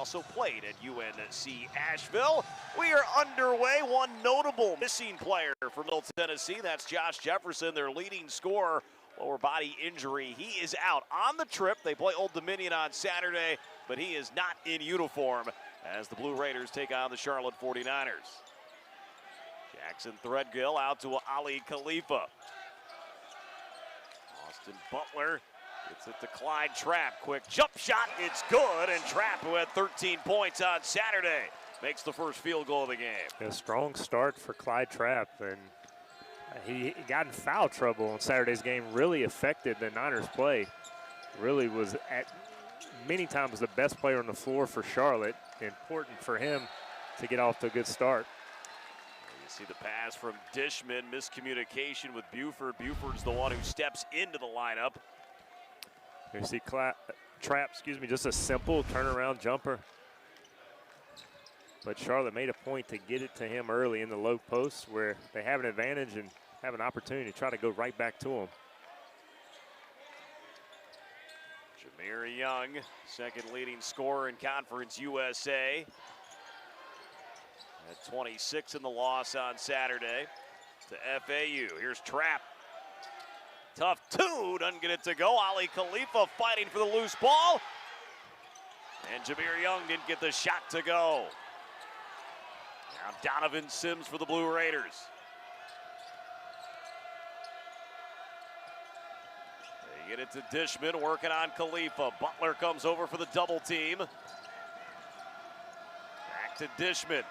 also played at UNC Asheville. We are underway. One notable missing player for Middle Tennessee. That's Josh Jefferson, their leading scorer. Lower body injury. He is out on the trip. They play Old Dominion on Saturday, but he is not in uniform as the Blue Raiders take on the Charlotte 49ers. Jackson Threadgill out to Ali Khalifa. Austin Butler gets it to Clyde Trapp. Quick jump shot. It's good. And Trapp, who had 13 points on Saturday, makes the first field goal of the game. A strong start for Clyde Trapp, and he got in foul trouble on Saturday's game. Really affected the Niners' play. Really was at many times the best player on the floor for Charlotte. Important for him to get off to a good start. You see the pass from Dishman, miscommunication with Buford. Buford's the one who steps into the lineup. You see Trapp, just a simple turnaround jumper. But Charlotte made a point to get it to him early in the low post where they have an advantage and have an opportunity to try to go right back to him. Jameer Young, second leading scorer in Conference USA. At 26 in the loss on Saturday to FAU. Here's Trapp. Tough two, doesn't get it to go. Ali Khalifa fighting for the loose ball. And Jameer Young didn't get the shot to go. Now Donovan Sims for the Blue Raiders. They get it to Dishman, working on Khalifa. Butler comes over for the double team. Back to Dishman.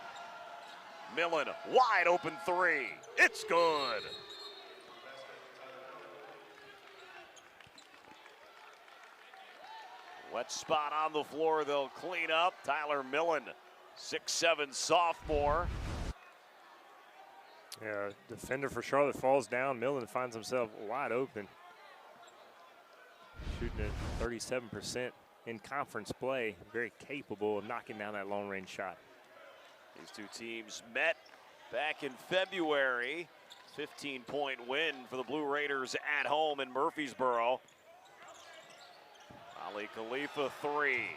Millen, wide open three. It's good. Wet spot on the floor, they'll clean up. Tyler Millen, 6'7" sophomore. Yeah, defender for Charlotte falls down. Millen finds himself wide open. Shooting at 37% in conference play. Very capable of knocking down that long range shot. These two teams met back in February. 15-point win for the Blue Raiders at home in Murfreesboro. Ali Khalifa, three.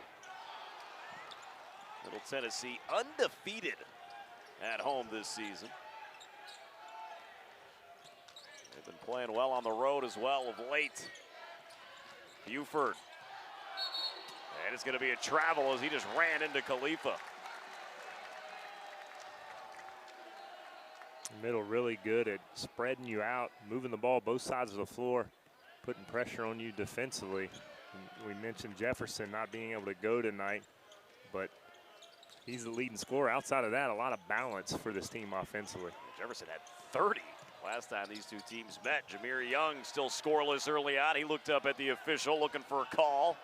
Middle Tennessee undefeated at home this season. They've been playing well on the road as well of late. Buford. And it's going to be a travel as he just ran into Khalifa. Middle really good at spreading you out, moving the ball both sides of the floor, putting pressure on you defensively. We mentioned Jefferson not being able to go tonight, but he's the leading scorer. Outside of that, a lot of balance for this team offensively. Jefferson had 30 last time these two teams met. Jameer Young still scoreless early on. He looked up at the official looking for a call.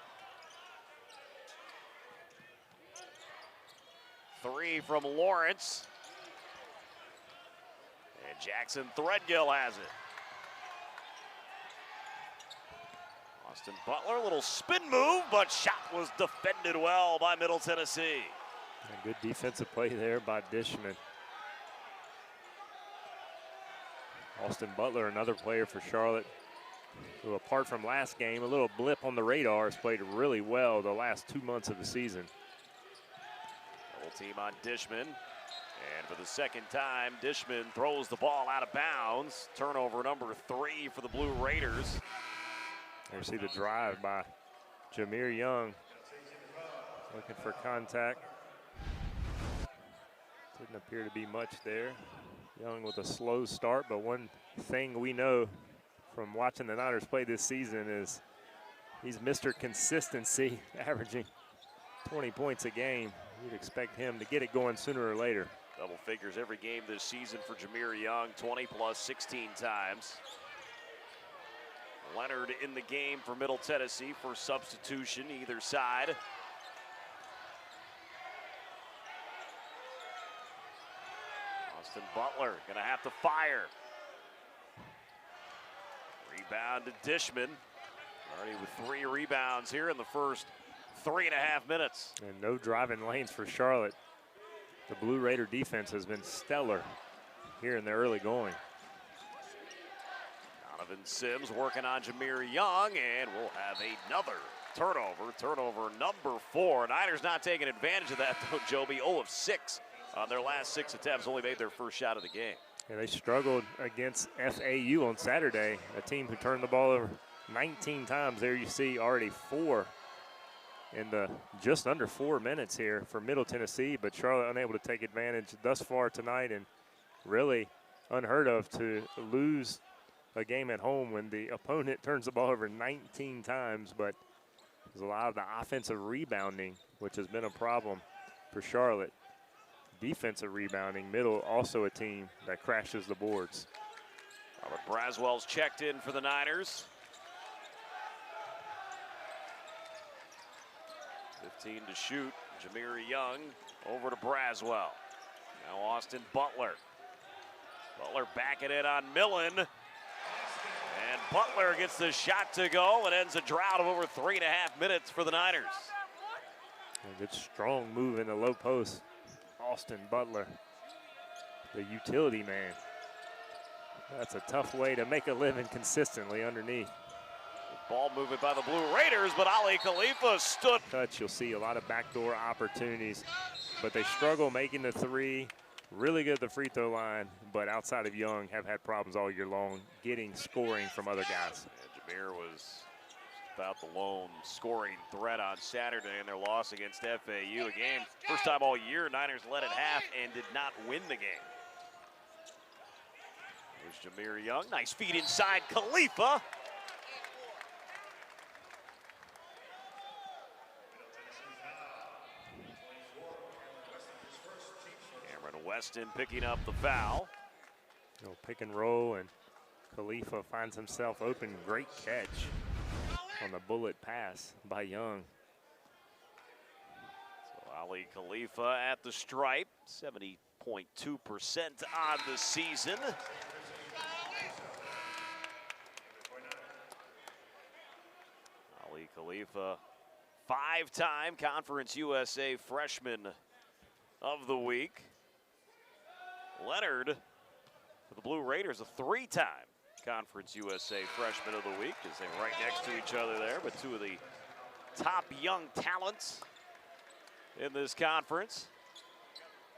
Three from Lawrence. And Jackson Threadgill has it. Austin Butler, a little spin move, but shot was defended well by Middle Tennessee. A good defensive play there by Dishman. Austin Butler, another player for Charlotte, who apart from last game, a little blip on the radar, has played really well the last 2 months of the season. Double team on Dishman. And for the second time, Dishman throws the ball out of bounds. Turnover number 3 for the Blue Raiders. There you see the drive by Jameer Young. Looking for contact. Didn't appear to be much there. Young with a slow start, but one thing we know from watching the Niners play this season is he's Mr. Consistency, averaging 20 points a game. You'd expect him to get it going sooner or later. Double figures every game this season for Jameer Young, 20 plus 16 times. Leonard in the game for Middle Tennessee for substitution either side. Austin Butler gonna have to fire. Rebound to Dishman. Already with 3 rebounds here in the first 3.5 minutes. And no driving lanes for Charlotte. The Blue Raider defense has been stellar here in the early going. Donovan Sims working on Jameer Young, and we'll have another Turnover number 4. Niners not taking advantage of that, though, Joby. 0 of 6 on their last 6 attempts, only made their first shot of the game. Yeah, they struggled against FAU on Saturday, a team who turned the ball over 19 times. There you see already 4 in the just under 4 minutes here for Middle Tennessee, but Charlotte unable to take advantage thus far tonight, and really unheard of to lose a game at home when the opponent turns the ball over 19 times. But there's a lot of the offensive rebounding, which has been a problem for Charlotte. Defensive rebounding, Middle also a team that crashes the boards. Robert Braswell's checked in for the Niners. 15 to shoot. Jameer Young over to Braswell. Now Austin Butler. Butler backing it on Millen. And Butler gets the shot to go and ends a drought of over 3.5 minutes for the Niners. A good strong move in the low post. Austin Butler, the utility man. That's a tough way to make a living consistently underneath. Ball movement by the Blue Raiders, but Ali Khalifa stood. Touch, you'll see a lot of backdoor opportunities, but they struggle making the 3. Really good at the free throw line, but outside of Young, have had problems all year long getting scoring from other guys. And Jameer was about the lone scoring threat on Saturday in their loss against FAU. Again, first time all year, Niners led at half and did not win the game. There's Jameer Young, nice feed inside Khalifa. Cameron Weston picking up the foul. Pick and roll, and Khalifa finds himself open. Great catch on the bullet pass by Young. So Ali Khalifa at the stripe, 70.2% on the season. Ali Khalifa, 5-time Conference USA Freshman of the Week. Leonard for the Blue Raiders, a 3-time Conference USA Freshman of the Week, as they're right next to each other there, but 2 of the top young talents in this conference.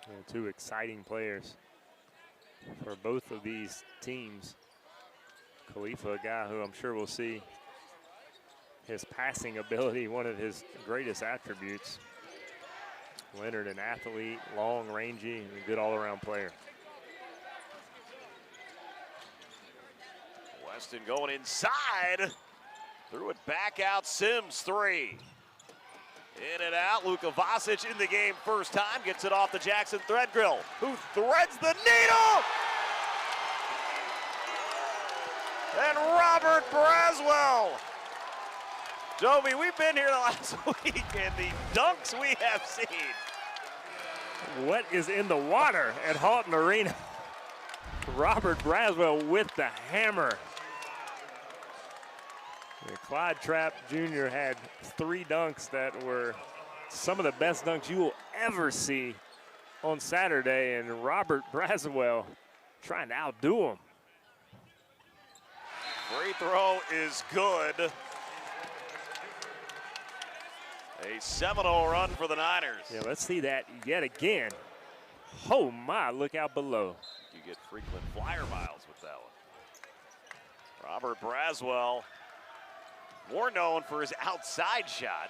And 2 exciting players for both of these teams. Khalifa, a guy who I'm sure we'll see his passing ability, one of his greatest attributes. Leonard, an athlete, long, rangy, and a good all-around player. Weston going inside. Threw it back out. Sims, 3. In and out. Luka Vasic in the game first time. Gets it off the Jackson Threadgill, who threads the needle. And Robert Braswell. Joby, we've been here the last week, and the dunks we have seen. What is in the water at Halton Arena? Robert Braswell with the hammer. And Clyde Trapp Jr. had 3 dunks that were some of the best dunks you will ever see on Saturday, and Robert Braswell trying to outdo him. Free throw is good. A 7-0 run for the Niners. Yeah, let's see that yet again. Oh my, look out below. You get frequent flyer miles with that one. Robert Braswell, more known for his outside shot.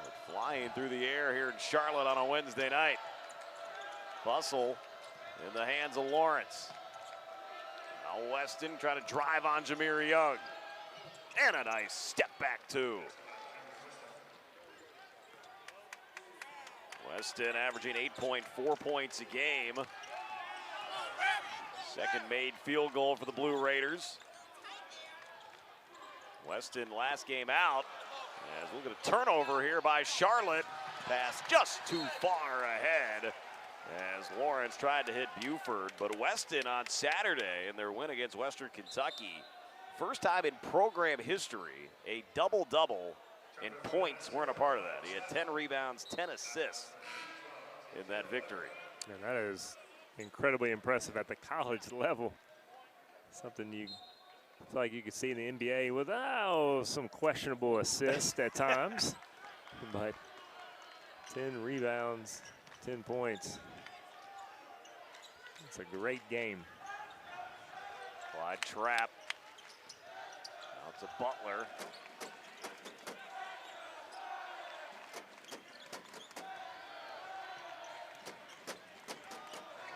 They're flying through the air here in Charlotte on a Wednesday night. Bustle in the hands of Lawrence. Now Weston trying to drive on Jameer Young. And a nice step back, too. Weston averaging 8.4 points a game. Second made field goal for the Blue Raiders. Weston last game out. As we'll get a turnover here by Charlotte. Pass just too far ahead as Lawrence tried to hit Buford. But Weston on Saturday in their win against Western Kentucky, first time in program history, a double-double, and points weren't a part of that. He had 10 rebounds, 10 assists in that victory. And that is incredibly impressive at the college level. Something you It's like you can see in the NBA with some questionable assists at times, but 10 rebounds, 10 points. It's a great game. Wide trap. Out to Butler.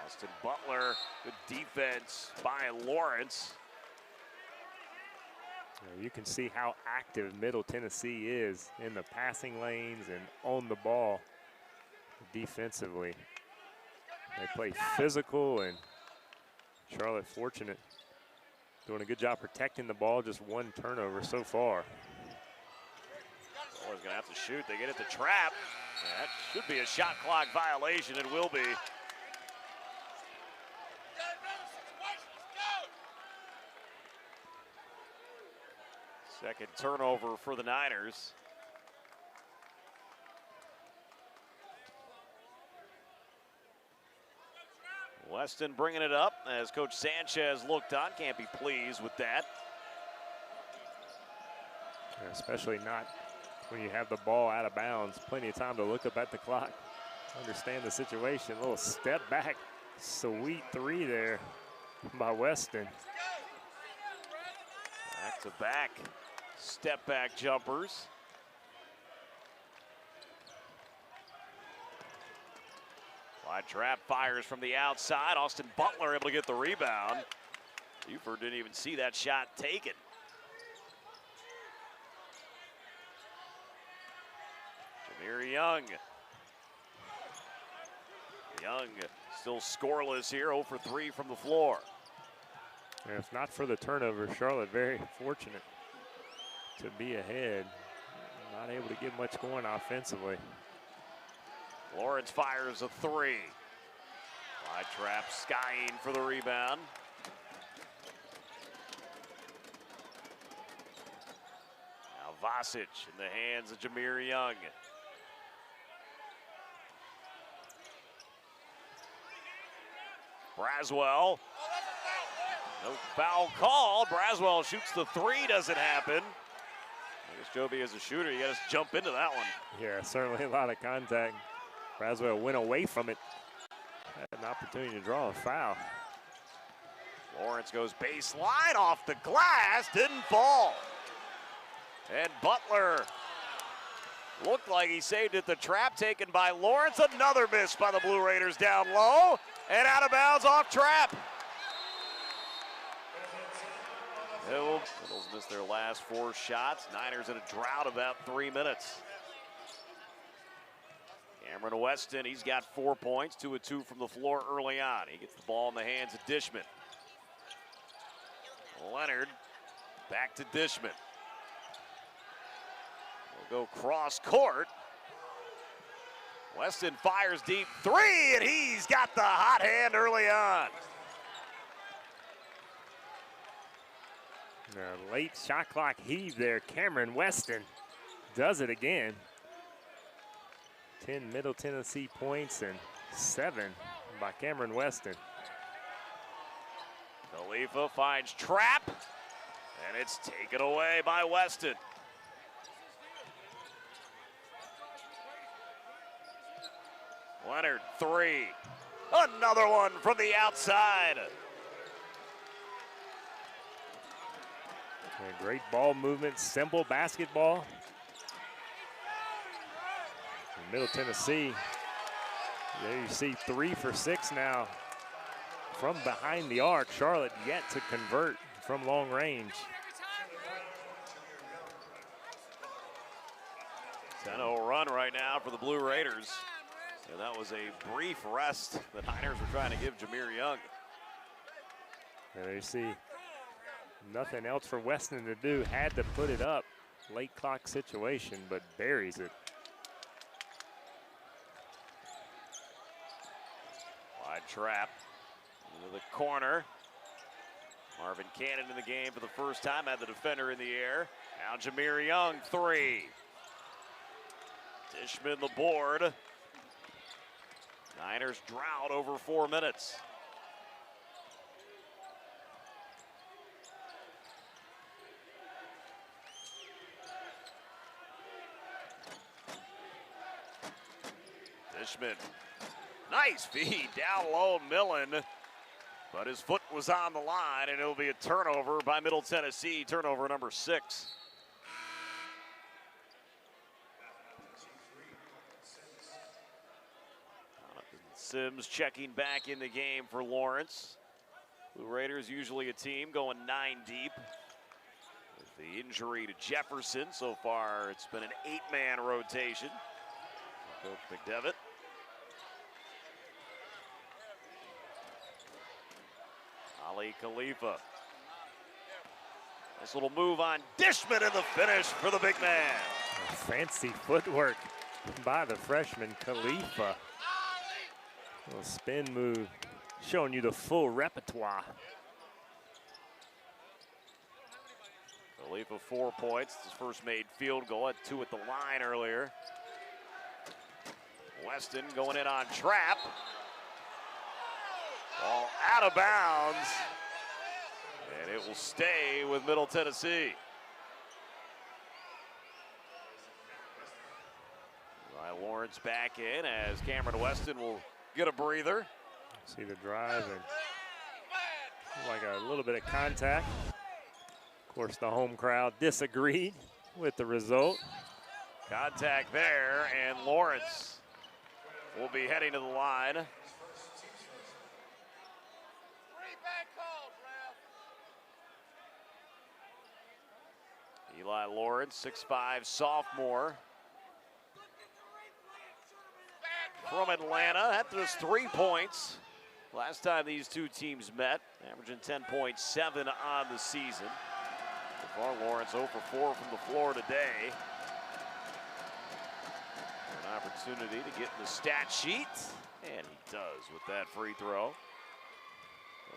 Austin Butler, good defense by Lawrence. You can see how active Middle Tennessee is in the passing lanes and on the ball defensively. They play physical, and Charlotte fortunate, doing a good job protecting the ball, just one turnover so far. Butler's gonna have to shoot, they get at the trap. That should be a shot clock violation, it will be. Second turnover for the Niners. Weston bringing it up as Coach Sanchez looked on. Can't be pleased with that. Yeah, especially not when you have the ball out of bounds. Plenty of time to look up at the clock, understand the situation. A little step back, sweet three there by Weston. Back to back, step back jumpers. Wide trap fires from the outside. Austin Butler able to get the rebound. Buford didn't even see that shot taken. Jameer Young. Young still scoreless here, 0 for 3 from the floor. And if not for the turnover, Charlotte very fortunate to be ahead. Not able to get much going offensively. Lawrence fires a three. Wide trap, skying for the rebound. Now Vasic in the hands of Jameer Young. Braswell. No foul called. Braswell shoots the three, doesn't happen. I guess Joby as a shooter, you got to jump into that one. Yeah, certainly a lot of contact. Braswell went away from it. Had an opportunity to draw a foul. Lawrence goes baseline off the glass, didn't fall. And Butler looked like he saved it. The trap taken by Lawrence. Another miss by the Blue Raiders down low and out of bounds off trap. Littles missed their last 4 shots. Niners in a drought about 3 minutes. Cameron Weston, he's got 4 points, 2 of 2 from the floor early on. He gets the ball in the hands of Dishman. Leonard back to Dishman. We'll go cross court. Weston fires deep 3, and he's got the hot hand early on. A late shot clock heave there. Cameron Weston does it again. 10 Middle Tennessee points and 7 by Cameron Weston. Khalifa finds trap, and it's taken away by Weston. Leonard, 3. Another one from the outside. And great ball movement, simple basketball. In Middle Tennessee, there you see 3 for 6 now from behind the arc. Charlotte yet to convert from long range. 10-0 run right now for the Blue Raiders. And that was a brief rest the Niners were trying to give Jameer Young. And there you see nothing else for Weston to do. Had to put it up. Late clock situation, but buries it. Wide trap into the corner. Marvin Cannon in the game for the first time, had the defender in the air. Now Jameer Young, 3. Dishman the board. Niners drought over 4 minutes. Dishman. Nice feed down low, Millen. But his foot was on the line, and it'll be a turnover by Middle Tennessee, turnover number 6. Sims checking back in the game for Lawrence. Blue Raiders usually a team going 9 deep. With the injury to Jefferson, so far it's been an 8-man rotation. Coach McDevitt. Ali Khalifa. Nice little move on Dishman in the finish for the big man. Fancy footwork by the freshman Khalifa. Little spin move, showing you the full repertoire. Khalifa 4 points, his first made field goal, had 2 at the line earlier. Weston going in on trap. Ball out of bounds. And it will stay with Middle Tennessee. Lawrence back in as Cameron Weston will get a breather. See the drive and like a little bit of contact. Of course, the home crowd disagreed with the result. Contact there, and Lawrence will be heading to the line. Eli Lawrence, 6'5" sophomore from Atlanta. That was 3 points last time these two teams met, averaging 10.7 on the season. So far, Lawrence 0 for 4 from the floor today. An opportunity to get in the stat sheet, and he does with that free throw.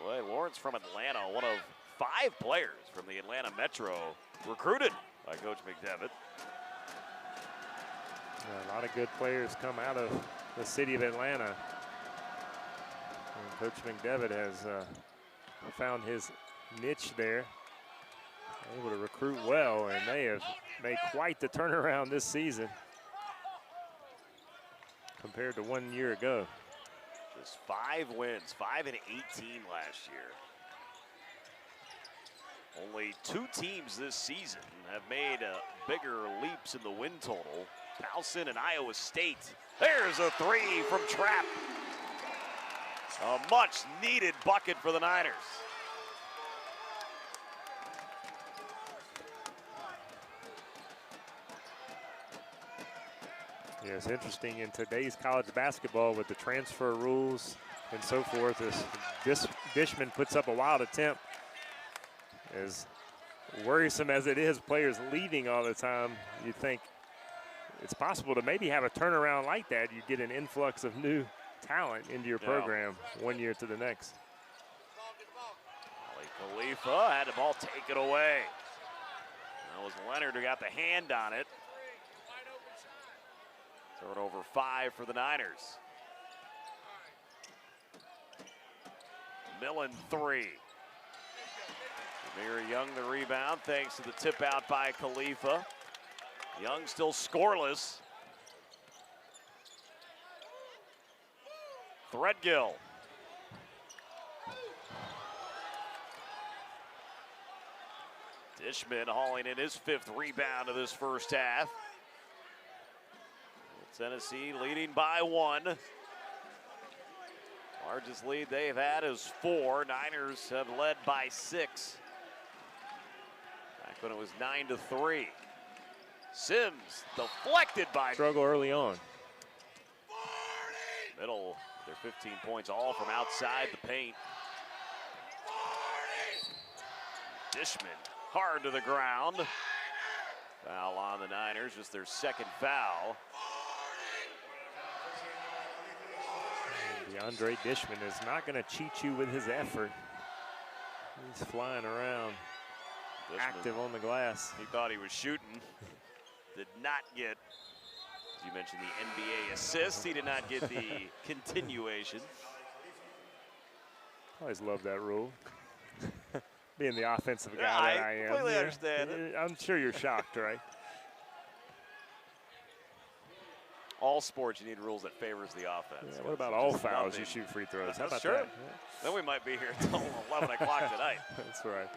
Well, Lawrence from Atlanta, one of 5 players from the Atlanta Metro recruited by Coach McDevitt. Yeah, a lot of good players come out of the city of Atlanta. And Coach McDevitt has found his niche there. Able to recruit well, and they have made quite the turnaround this season compared to 1 year ago. Just 5 wins, 5 and 18 last year. Only 2 teams this season have made bigger leaps in the win total. Towson and Iowa State. There's a 3 from Trapp. A much needed bucket for the Niners. Yeah, it's interesting in today's college basketball with the transfer rules and so forth. This Dishman puts up a wild attempt. As worrisome as it is, players leaving all the time, you think it's possible to maybe have a turnaround like that. You get an influx of new talent into your program 1 year to the next. Ali Khalifa had the ball taken away. That was Leonard who got the hand on it. Turnover 5 for the Niners. Millen 3. Jameer Young the rebound thanks to the tip out by Khalifa. Young still scoreless. Threadgill. Dishman hauling in his 5th rebound of this first half. Tennessee leading by 1. Largest lead they've had is 4. Niners have led by 6. Back when it was 9-3. Sims deflected by. Struggle early on. Middle, their 15 points all from outside the paint. Dishman hard to the ground. Foul on the Niners, just their 2nd foul. DeAndre Dishman is not going to cheat you with his effort. He's flying around, Dishman, active on the glass. He thought he was shooting. Did not get, as you mentioned, the NBA assist. He did not get the continuation. Always love that rule. Being the offensive guy that I am. I completely understand it. I'm sure you're shocked, right? All sports, you need rules that favors the offense. Yeah, what about all fouls? You shoot free throws. How about sure. that? Yeah. Then we might be here until 11 o'clock tonight. That's right.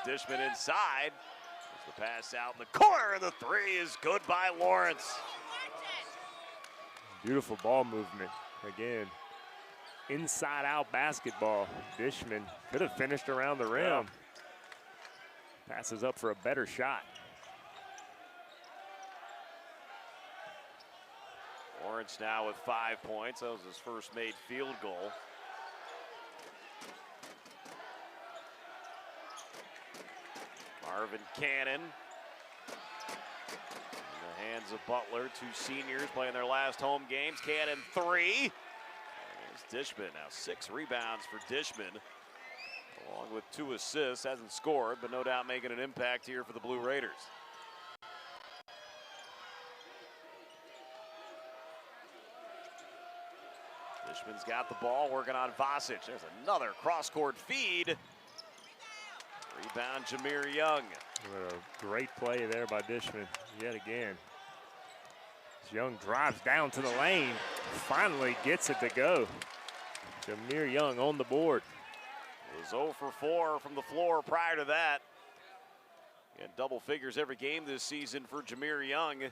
Here's Dishman inside. There's the pass out in the corner, and the three is good by Lawrence. Beautiful ball movement. Again, inside-out basketball. Dishman could have finished around the rim. Yeah. Passes up for a better shot. Lawrence now with 5 points. That was his first made field goal. Marvin Cannon. In the hands of Butler. Two seniors playing their last home games. Cannon three. There's Dishman. Now 6 rebounds for Dishman. Along with 2 assists. Hasn't scored, but no doubt making an impact here for the Blue Raiders. Dishman's got the ball, working on Vasic. There's another cross-court feed. Rebound, Jameer Young. What a great play there by Dishman yet again. As Young drives down to the lane, finally gets it to go. Jameer Young on the board. Was 0 for 4 from the floor prior to that. He had double figures every game this season for Jameer Young. This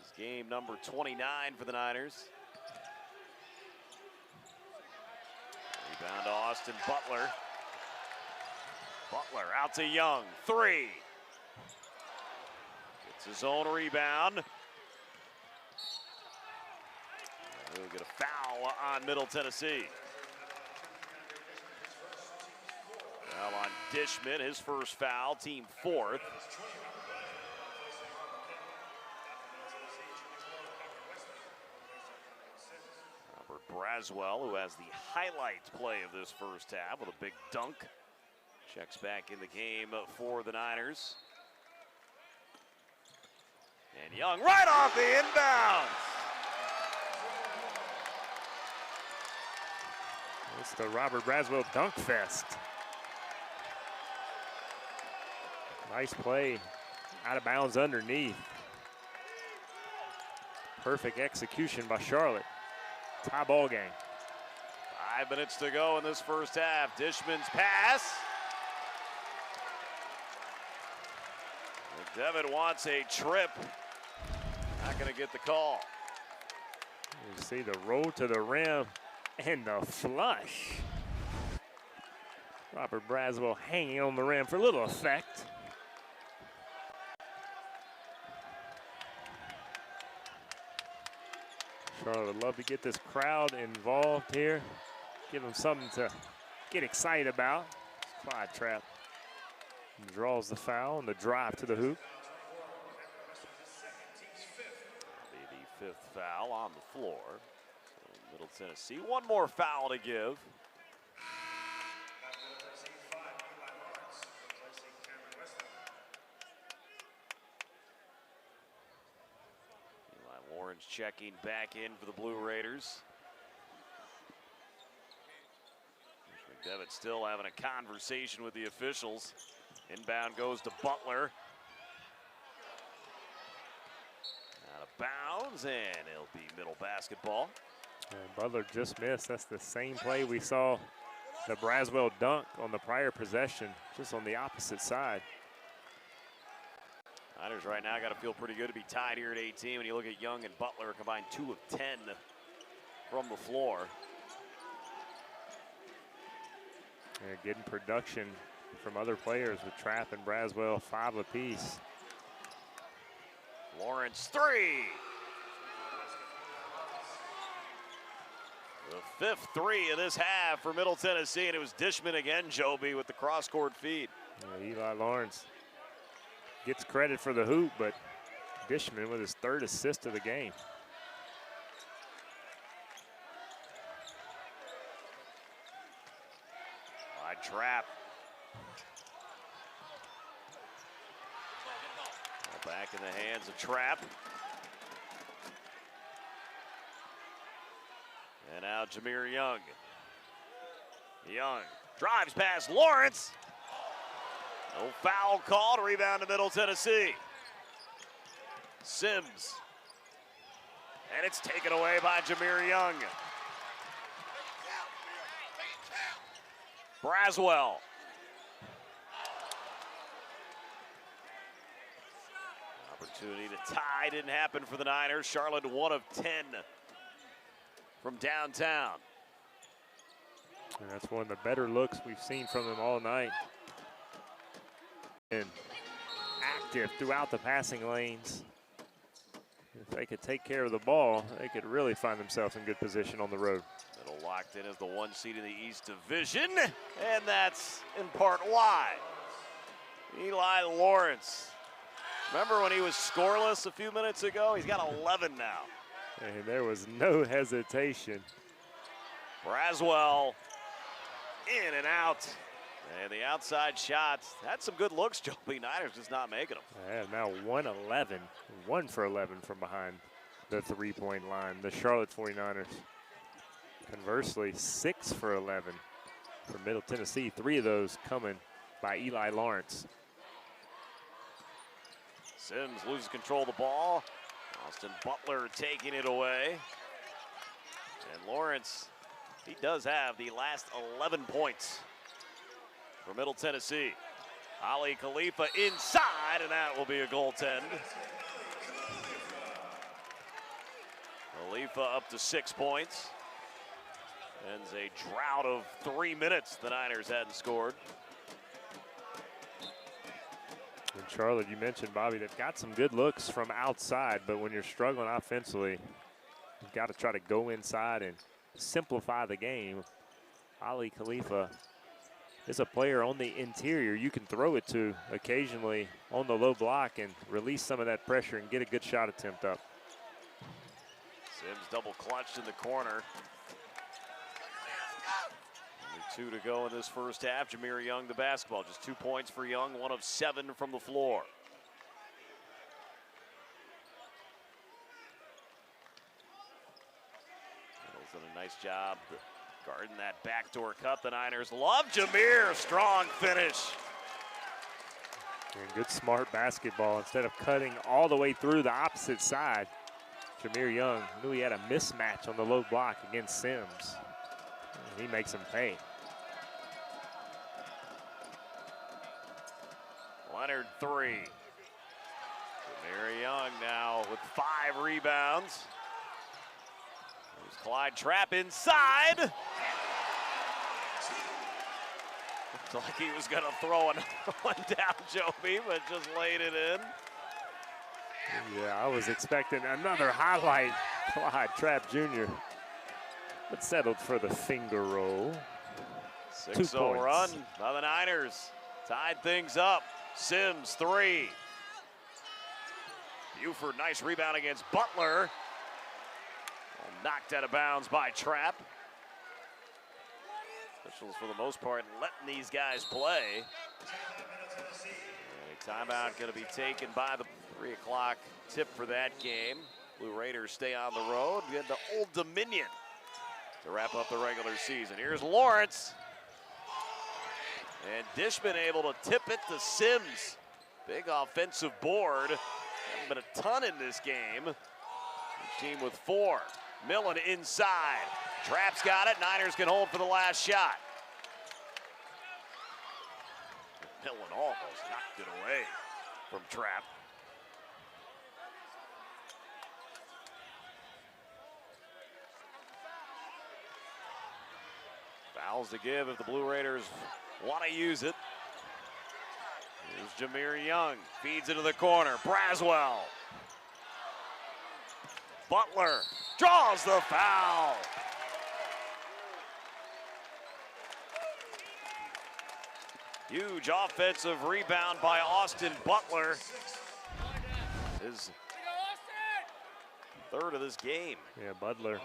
is game number 29 for the Niners. Rebound to Austin Butler. Butler out to Young, 3. Gets his own rebound. And he'll get a foul on Middle Tennessee. Foul on Dishman, his first foul, team 4th. Robert Braswell, who has the highlight play of this first half with a big dunk. Checks back in the game for the Niners. And Young right off the inbounds. It's the Robert Braswell dunk fest. Nice play, out of bounds underneath. Perfect execution by Charlotte. Tie ball game. 5 minutes to go in this first half. Dishman's pass. McDevitt wants a trip. Not going to get the call. You see the roll to the rim and the flush. Robert Braswell hanging on the rim for a little effect. Charlotte would love to get this crowd involved here. Give them something to get excited about. Clyde Trapp draws the foul and the drive to the hoop. That'll be the 5th foul on the floor. So Middle Tennessee, 1 more foul to give. Eli Lawrence checking back in for the Blue Raiders. McDevitt still having a conversation with the officials. Inbound goes to Butler. Out of bounds, and it'll be middle basketball. And Butler just missed. That's the same play we saw the Braswell dunk on the prior possession, just on the opposite side. Niners right now got to feel pretty good to be tied here at 18. When you look at Young and Butler, combined 2 of 10 from the floor. And getting production from other players with Trapp and Braswell, 5 apiece. Lawrence 3. The 5th 3 of this half for Middle Tennessee, and it was Dishman again, Joby, with the cross-court feed. Yeah, Eli Lawrence gets credit for the hoop, but Dishman with his 3rd assist of the game. Wide Trapp. Back in the hands of Trapp. And now Jameer Young. Young drives past Lawrence. No foul called. Rebound to Middle Tennessee. Sims. it's taken away by Jameer Young. Braswell. Opportunity to tie didn't happen for the Niners. Charlotte 1 of 10 from downtown. And that's one of the better looks we've seen from them all night. And active throughout the passing lanes. If they could take care of the ball, they could really find themselves in good position on the road. Middle locked in as the 1 seed in the East Division, and that's in part why. Eli Lawrence. Remember when he was scoreless a few minutes ago? He's got 11 now. And there was no hesitation. Braswell in and out. And the outside shots had some good looks, Joby. Niners just not making them. Yeah, now 1-11, 1 for 11 from behind the three-point line. The Charlotte 49ers. Conversely, 6 for 11 for Middle Tennessee. 3 of those coming by Eli Lawrence. Sims loses control of the ball. Austin Butler taking it away. And Lawrence, he does have the last 11 points for Middle Tennessee. Ali Khalifa inside, and that will be a goaltend. Khalifa up to 6 points. Ends a drought of 3 minutes the Niners hadn't scored. And Charlotte, you mentioned, Bobby, they've got some good looks from outside, but when you're struggling offensively, you've got to try to go inside and simplify the game. Ali Khalifa is a player on the interior you can throw it to occasionally on the low block and release some of that pressure and get a good shot attempt up. Sims double clutched in the corner. Only 2 to go in this first half. Jameer Young, the basketball. Just 2 points for Young, 1 of 7 from the floor. Middle's done a nice job guarding that backdoor cut. The Niners love Jameer. Strong finish. And good smart basketball. Instead of cutting all the way through the opposite side, Jameer Young knew he had a mismatch on the low block against Sims. And he makes him pay. Leonard 3. Jameer Young now with 5 rebounds. There's Clyde Trapp inside. Looked like he was going to throw one down, Joby, but just laid it in. Yeah, I was expecting another highlight. Clyde Trapp Jr. but settled for the finger roll. 6-0 run by the Niners. Tied things up. Sims 3. Buford, nice rebound against Butler. Knocked out of bounds by Trapp. Officials, for the most part, letting these guys play. A timeout going to be taken by the 3 o'clock tip for that game. Blue Raiders stay on the road. We had the Old Dominion to wrap up the regular season. Here's Lawrence. And Dishman able to tip it to Sims. Big offensive board. Haven't been a ton in this game. Each team with 4. Millen inside. Trapp's got it. Niners can hold for the last shot. Millen almost knocked it away from Trapp. Fouls to give if the Blue Raiders want to use it. Here's Jameer Young. Feeds into the corner. Braswell. Butler draws the foul. Huge offensive rebound by Austin Butler. His 3rd of this game. Yeah, Butler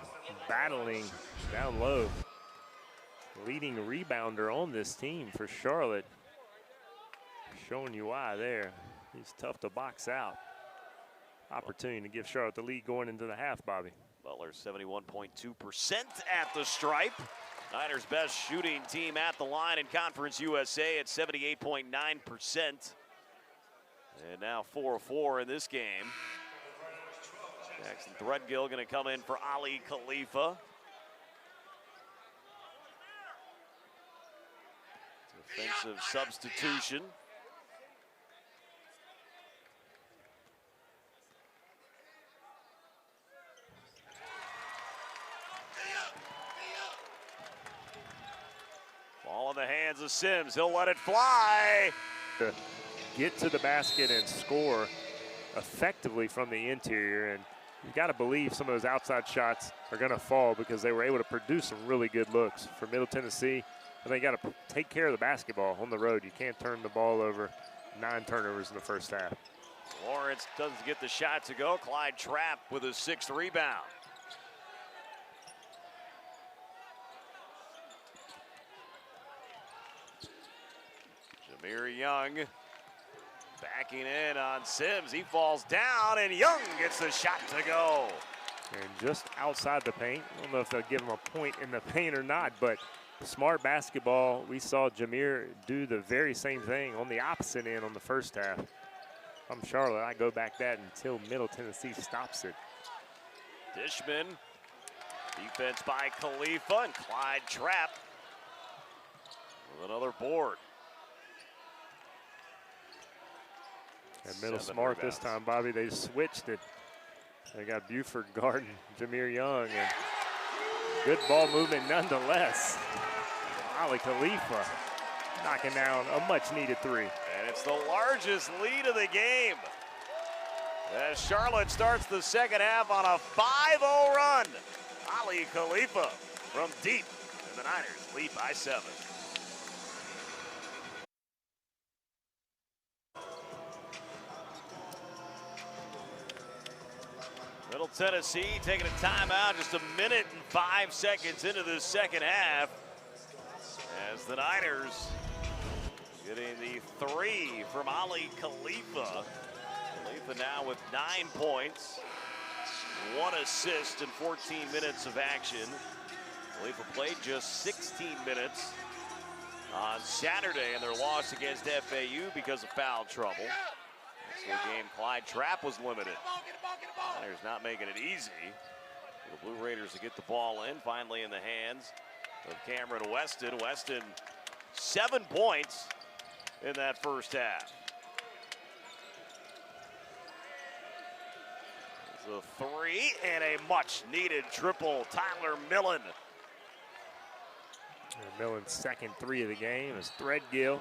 battling down low. Leading rebounder on this team for Charlotte. Showing you why there. He's tough to box out. Opportunity to give Charlotte the lead going into the half, Bobby. Butler 71.2% at the stripe. Niners best shooting team at the line in Conference USA at 78.9%. And now 4-4 in this game. Jackson Threadgill going to come in for Ali Khalifa. Defensive substitution. Ball in the hands of Sims. He'll let it fly. To get to the basket and score effectively from the interior, and you've got to believe some of those outside shots are going to fall because they were able to produce some really good looks for Middle Tennessee. And they got to take care of the basketball on the road. You can't turn the ball over. 9 turnovers in the first half. Lawrence doesn't get the shot to go. Clyde Trapp with his 6th rebound. Jameer Young backing in on Sims. He falls down, and Young gets the shot to go. And just outside the paint. I don't know if they'll give him a point in the paint or not, but smart basketball. We saw Jameer do the very same thing on the opposite end on the first half. If I'm Charlotte, I go back that until Middle Tennessee stops it. Dishman, defense by Khalifa, and Clyde Trapp with another board. And Middle smart this time, Bobby. They switched it. They got Buford guarding Jameer Young, and good ball movement nonetheless. Ali Khalifa knocking down a much-needed 3. And it's the largest lead of the game as Charlotte starts the second half on a 5-0 run. Ali Khalifa from deep, and the Niners lead by 7. Middle Tennessee taking a timeout just 1 minute and 5 seconds into the second half as the Niners getting the 3 from Ali Khalifa. Khalifa now with 9 points, 1 assist in 14 minutes of action. Khalifa played just 16 minutes on Saturday in their loss against FAU because of foul trouble. Next game, Clyde Trapp was limited. Niners not making it easy. The Blue Raiders to get the ball in, finally in the hands of Cameron Weston. Weston, 7 points in that first half. It's a 3 and a much-needed triple. Tyler Millen. And Millen's second 3 of the game as Threadgill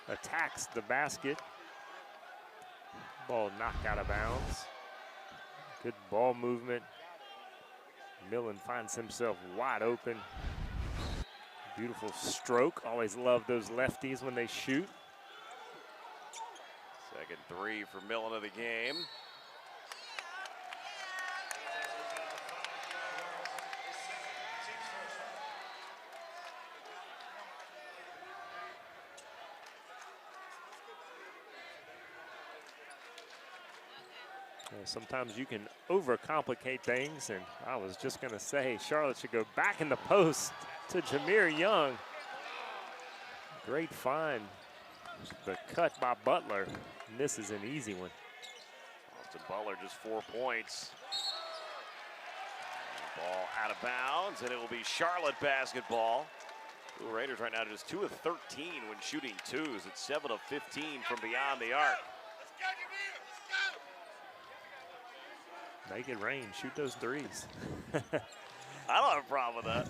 attacks the basket. Ball knocked out of bounds. Good ball movement. Millen finds himself wide open. Beautiful stroke. Always love those lefties when they shoot. Second 3 for Millen of the game. Sometimes you can overcomplicate things, and I was just going to say Charlotte should go back in the post to Jameer Young. Great find. The cut by Butler. And this is an easy one. Austin Butler just 4 points. Ball out of bounds, and it will be Charlotte basketball. Blue Raiders right now just 2 of 13 when shooting twos. It's 7 of 15 from beyond the arc. Make it rain, shoot those threes. I don't have a problem with that.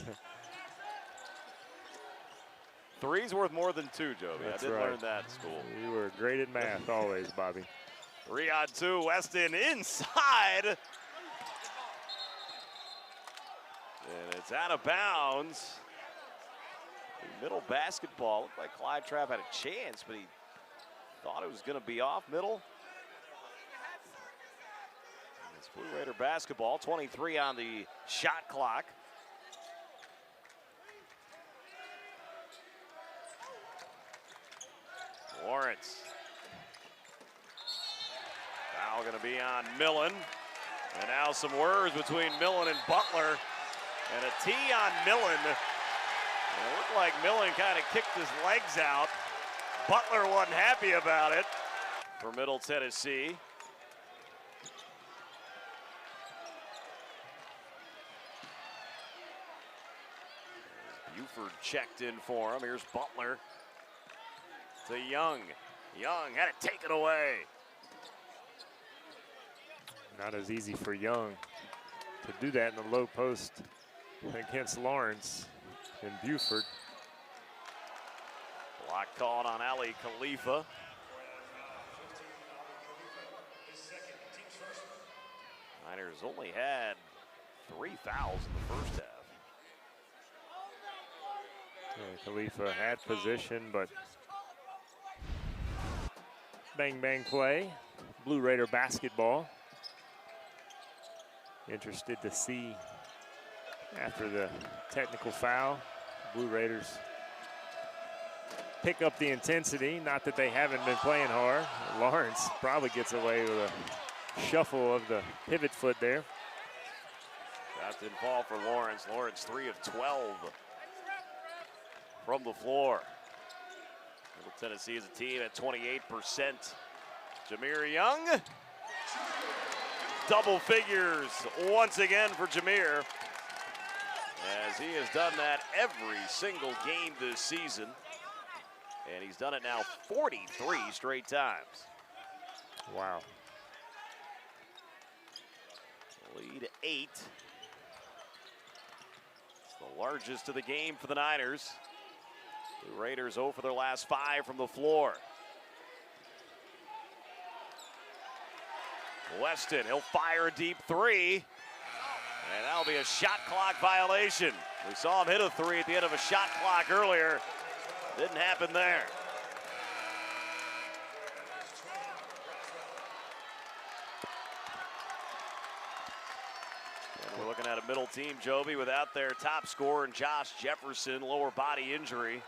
3's worth more than 2, Joby. That's I did right. learn that in school. You were great at math always, Bobby. 3 on 2, Weston inside. And it's out of bounds. Middle basketball. Looked like Clyde Trapp had a chance, but he thought it was going to be off middle. It's Blue Raider basketball, 23 on the shot clock. Lawrence. Foul going to be on Millen. And now some words between Millen and Butler. And a tee on Millen. And it looked like Millen kind of kicked his legs out. Butler wasn't happy about it for Middle Tennessee. Buford checked in for him. Here's Butler to Young. Young had to take it away. Not as easy for Young to do that in the low post against Lawrence and Buford. Block called on Ali Khalifa. Niners only had 3 fouls in the first half. Yeah, Khalifa had position, but bang, bang play. Blue Raider basketball. Interested to see after the technical foul, Blue Raiders pick up the intensity. Not that they haven't been playing hard. Lawrence probably gets away with a shuffle of the pivot foot there. That didn't fall for Lawrence. Lawrence 3 of 12 from the floor. Middle Tennessee is a team at 28%. Jameer Young. Double figures once again for Jameer, as he has done that every single game this season. And he's done it now 43 straight times. Wow. Lead 8. It's the largest of the game for the Niners. The Raiders 0 for their last 5 from the floor. Weston, he'll fire a deep 3. And that'll be a shot clock violation. We saw him hit a 3 at the end of a shot clock earlier. Didn't happen there. And we're looking at a middle team, Joby, without their top scorer and Josh Jefferson, lower body injury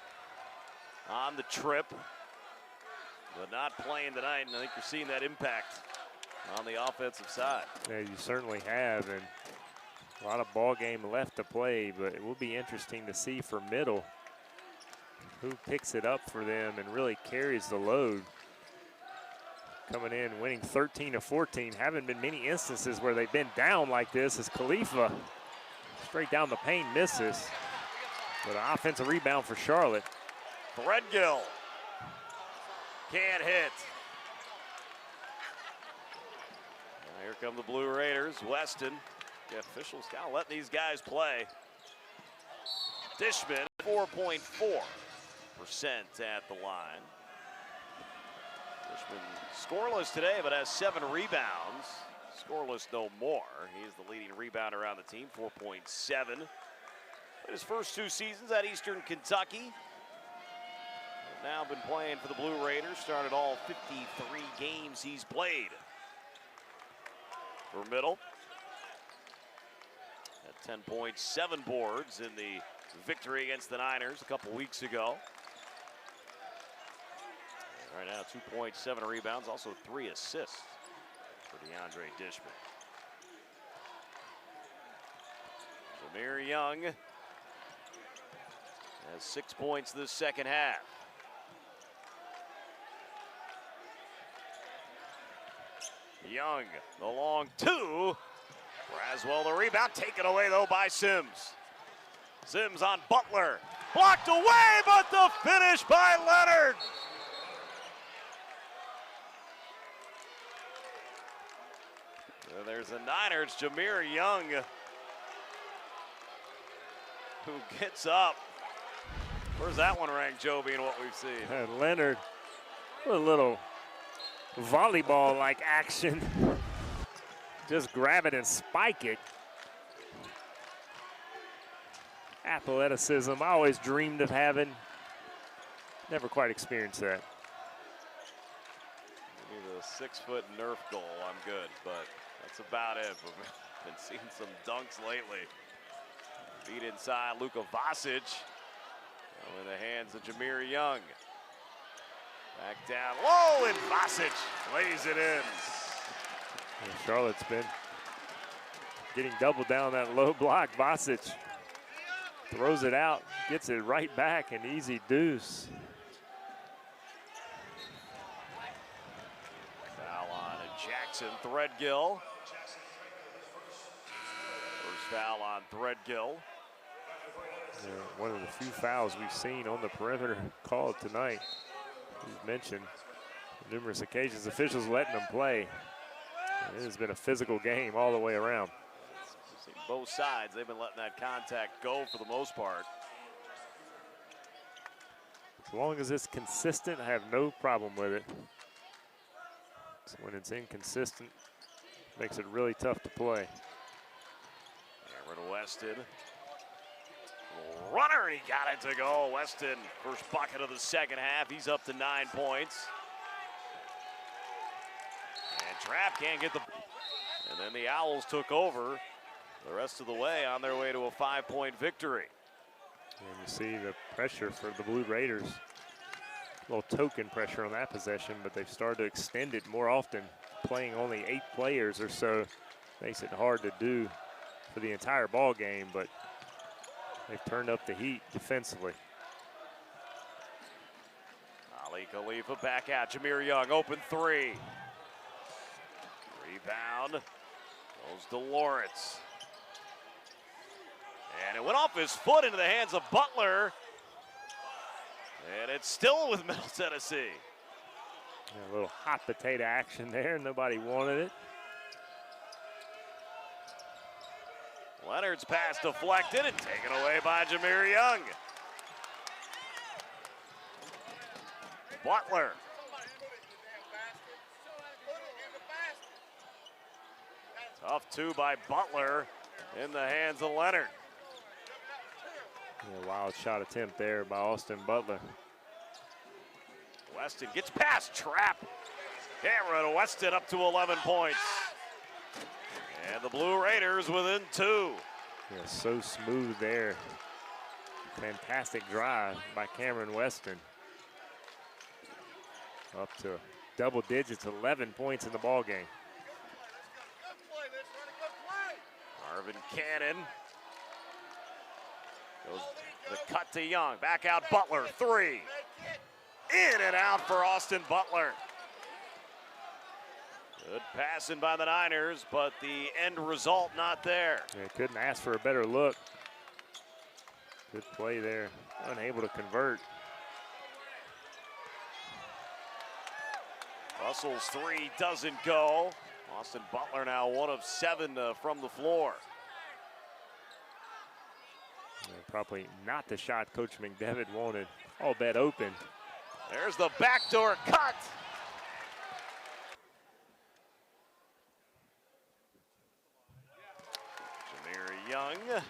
on the trip, but not playing tonight. And I think you're seeing that impact on the offensive side. Yeah, you certainly have, and a lot of ball game left to play, but it will be interesting to see for middle who picks it up for them and really carries the load. Coming in, winning 13 of 14. Haven't been many instances where they've been down like this, as Khalifa straight down the paint misses. But an offensive rebound for Charlotte. Threadgill can't hit. Here come the Blue Raiders. Weston, the officials kind of letting these guys play. Dishman, 4.4% at the line. Dishman scoreless today, but has 7 rebounds. Scoreless no more. He is the leading rebounder on the team, 4.7. In his first 2 seasons at Eastern Kentucky. Now been playing for the Blue Raiders. Started all 53 games he's played. For middle, at 10.7 boards in the victory against the Niners a couple weeks ago. Right now, 2.7 rebounds, also 3 assists for DeAndre Dishman. Jameer Young has 6 points this second half. Young, the long 2. Braswell the rebound, taken away though by Sims. Sims on Butler, blocked away, but the finish by Leonard. And there's the Niners, Jameer Young, who gets up. Where's that one ranked, Joby, in what we've seen? And Leonard, a little volleyball-like action. Just grab it and spike it. Athleticism, I always dreamed of having. Never quite experienced that. Give me the 6-foot Nerf goal, I'm good, but that's about it. We've been seeing some dunks lately. Feed inside, Luka Vasic. In the hands of Jameer Young. Back down low, and Vasic lays it in. And Charlotte's been getting doubled down that low block. Vasic throws it out, gets it right back, an easy deuce. Foul on Jackson Threadgill. First foul on Threadgill. One of the few fouls we've seen on the perimeter called tonight. We've mentioned on numerous occasions officials letting them play. It has been a physical game all the way around. Both sides, they've been letting that contact go for the most part. As long as it's consistent, I have no problem with it. So when it's inconsistent, it makes it really tough to play. Cameron Weston. Runner, and he got it to go. Weston, first bucket of the second half. He's up to 9 points. And Trapp can't get the... And then the Owls took over the rest of the way on their way to a 5-point victory. And you see the pressure for the Blue Raiders. A little token pressure on that possession, but they've started to extend it more often. Playing only 8 players or so makes it hard to do for the entire ball game, but they've turned up the heat defensively. Ali Khalifa back out. Jameer Young, open 3. Rebound goes to Lawrence. And it went off his foot into the hands of Butler. And it's still with Middle Tennessee. A little hot potato action there. Nobody wanted it. Leonard's pass deflected and taken away by Jameer Young. Butler. Tough 2 by Butler in the hands of Leonard. A wild shot attempt there by Austin Butler. Weston gets past Trapp. Cameron Weston up to 11 points. And the Blue Raiders within 2. Yeah, so smooth there. Fantastic drive by Cameron Weston. Up to double digits, 11 points in the ball game. Marvin Cannon. Goes the cut to Young. Back out Butler. 3. In and out for Austin Butler. Good passing by the Niners, but the end result not there. Yeah, couldn't ask for a better look. Good play there. Unable to convert. Russell's 3 doesn't go. Austin Butler now 1 of 7 from the floor. Probably not the shot Coach McDevitt wanted. All bet open. There's the backdoor cut. Jameer Young,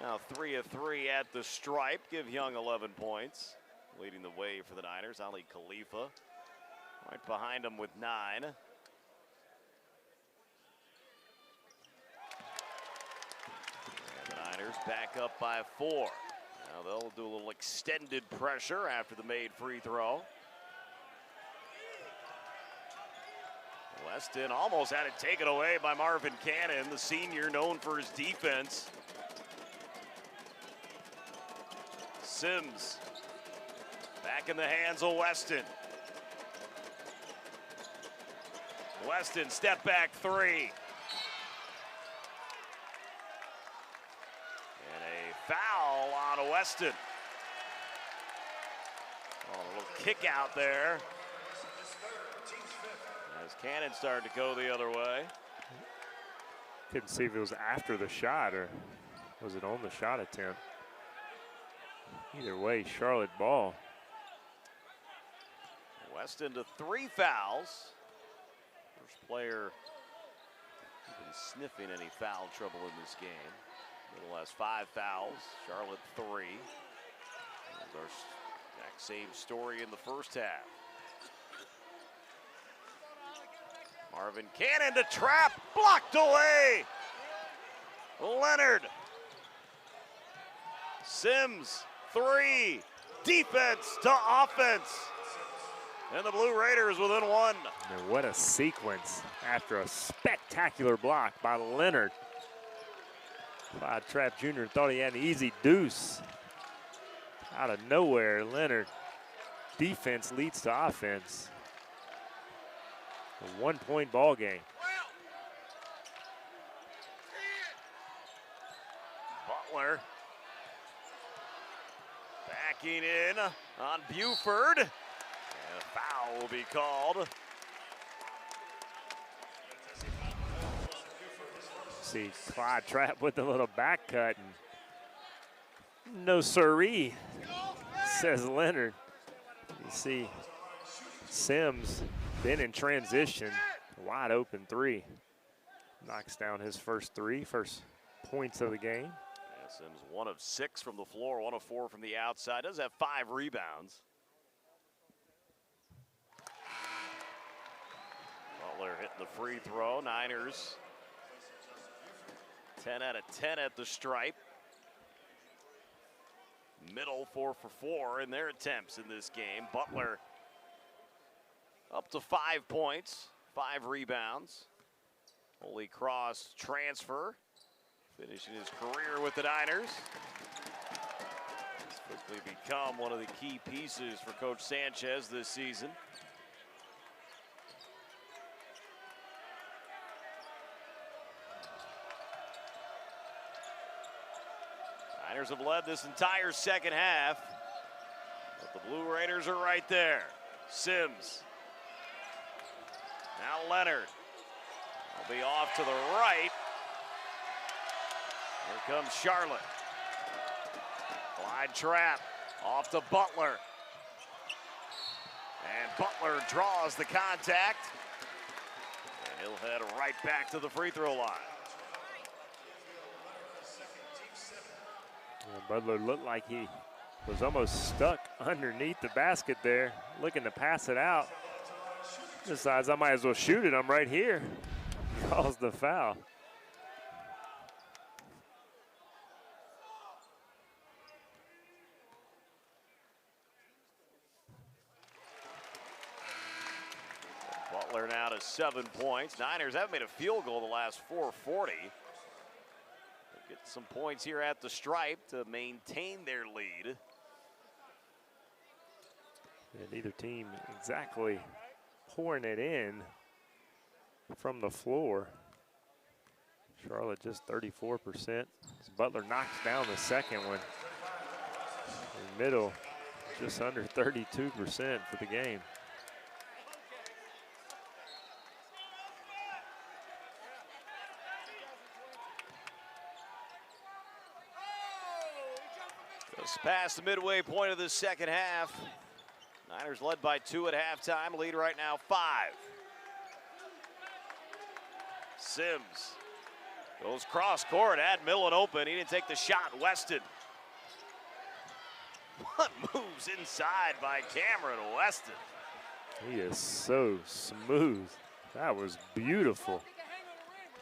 now 3 of 3 at the stripe. Give Young 11 points. Leading the way for the Niners, Ali Khalifa. Right behind him with 9. Back up by 4. Now they'll do a little extended pressure after the made free throw. Weston almost had it taken away by Marvin Cannon, the senior known for his defense. Sims back in the hands of Weston. Weston step back 3. Foul on Weston. Oh, a little kick out there. As Cannon started to go the other way. Couldn't see if it was after the shot or was it on the shot attempt. Either way, Charlotte ball. Weston to 3 fouls. First player been sniffing any foul trouble in this game. Little has 5 fouls, Charlotte 3. That's our exact same story in the first half. Marvin Cannon to Trapp, blocked away. Leonard. Sims, 3. Defense to offense. And the Blue Raiders within 1. And what a sequence after a spectacular block by Leonard. Clyde Trapp Jr. thought he had an easy deuce. Out of nowhere, Leonard. Defense leads to offense. A 1-point ball game. Butler Backing in on Buford. And a foul will be called. See Clyde Trapp with a little back cut. And no siree, says Leonard. You see Sims then in transition, wide open three. Knocks down his first points of the game. Yeah, Sims 1 of 6 from the floor, 1 of 4 from the outside. Does have 5 rebounds. Butler hitting the free throw. Niners 10 out of 10 at the stripe. Middle 4 for 4 in their attempts in this game. Butler up to 5 points, 5 rebounds. Holy Cross transfer, finishing his career with the Niners. He's quickly become one of the key pieces for Coach Sanchez this season. Niners have led this entire second half, but the Blue Raiders are right there. Sims. Now Leonard. Will be off to the right. Here comes Charlotte. Clyde Trapp off to Butler. And Butler draws the contact. And he'll head right back to the free throw line. Butler looked like he was almost stuck underneath the basket there, looking to pass it out. Decides I might as well shoot it, I'm right here. Calls the foul. Butler now to 7 points. Niners haven't made a field goal the last 4:40. Get some points here at the stripe to maintain their lead. And neither team exactly pouring it in from the floor. Charlotte just 34%. Butler knocks down the second one. In middle, just under 32% for the game. Just past the midway point of the second half. Niners led by 2 at halftime. Lead right now 5. Sims goes cross court at Millen open. He didn't take the shot. Weston. What moves inside by Cameron Weston? He is so smooth. That was beautiful.